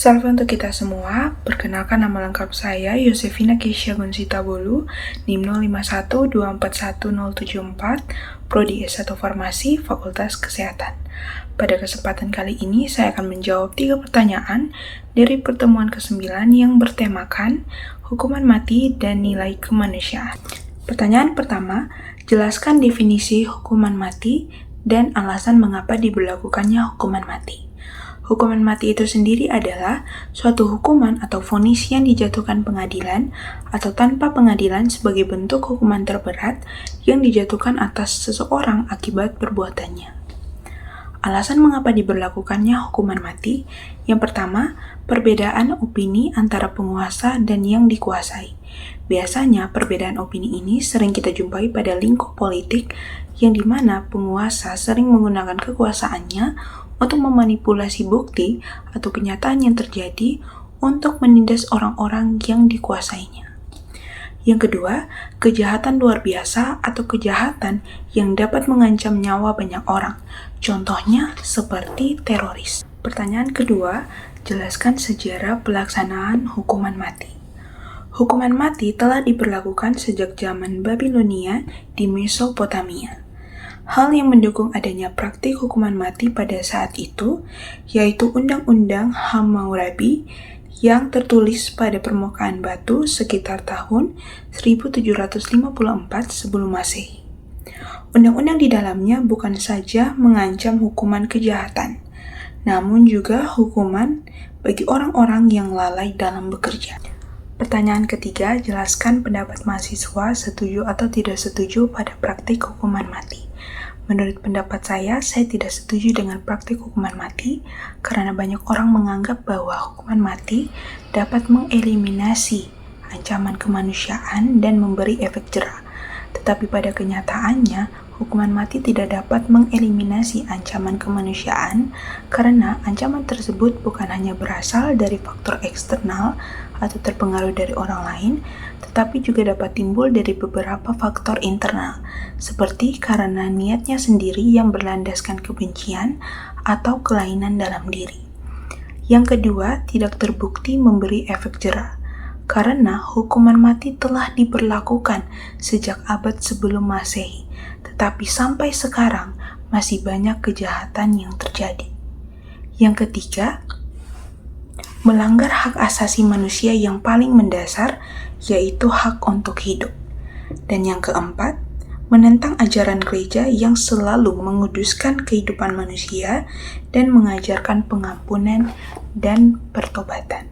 Salam untuk kita semua, perkenalkan nama lengkap saya Yosefina Keisha Gonsitabolu, NIM 0512411074, Prodi S1 Farmasi, Fakultas Kesehatan. Pada kesempatan kali ini, saya akan menjawab 3 pertanyaan dari pertemuan ke-9 yang bertemakan hukuman mati dan nilai kemanusiaan. Pertanyaan pertama, jelaskan definisi hukuman mati dan alasan mengapa diberlakukannya hukuman mati. Hukuman mati itu sendiri adalah suatu hukuman atau vonis yang dijatuhkan pengadilan atau tanpa pengadilan sebagai bentuk hukuman terberat yang dijatuhkan atas seseorang akibat perbuatannya. Alasan mengapa diberlakukannya hukuman mati, yang pertama, perbedaan opini antara penguasa dan yang dikuasai. Biasanya, perbedaan opini ini sering kita jumpai pada lingkup politik yang dimana penguasa sering menggunakan kekuasaannya untuk memanipulasi bukti atau kenyataan yang terjadi untuk menindas orang-orang yang dikuasainya. Yang kedua, kejahatan luar biasa atau kejahatan yang dapat mengancam nyawa banyak orang. Contohnya seperti teroris. Pertanyaan kedua, jelaskan sejarah pelaksanaan hukuman mati. Hukuman mati telah diberlakukan sejak zaman Babilonia di Mesopotamia. Hal yang mendukung adanya praktik hukuman mati pada saat itu, yaitu Undang-Undang Hammurabi yang tertulis pada permukaan batu sekitar tahun 1754 sebelum Masehi. Undang-undang di dalamnya bukan saja mengancam hukuman kejahatan, namun juga hukuman bagi orang-orang yang lalai dalam bekerja. Pertanyaan ketiga, jelaskan pendapat mahasiswa setuju atau tidak setuju pada praktik hukuman mati. Menurut pendapat saya tidak setuju dengan praktik hukuman mati karena banyak orang menganggap bahwa hukuman mati dapat mengeliminasi ancaman kemanusiaan dan memberi efek jera. Tetapi pada kenyataannya, hukuman mati tidak dapat mengeliminasi ancaman kemanusiaan karena ancaman tersebut bukan hanya berasal dari faktor eksternal atau terpengaruh dari orang lain, tetapi juga dapat timbul dari beberapa faktor internal, seperti karena niatnya sendiri yang berlandaskan kebencian atau kelainan dalam diri. Yang kedua, tidak terbukti memberi efek jera, karena hukuman mati telah diberlakukan sejak abad sebelum Masehi, tetapi sampai sekarang masih banyak kejahatan yang terjadi. Yang ketiga, melanggar hak asasi manusia yang paling mendasar, yaitu hak untuk hidup. Dan yang keempat, menentang ajaran gereja yang selalu menguduskan kehidupan manusia dan mengajarkan pengampunan dan pertobatan.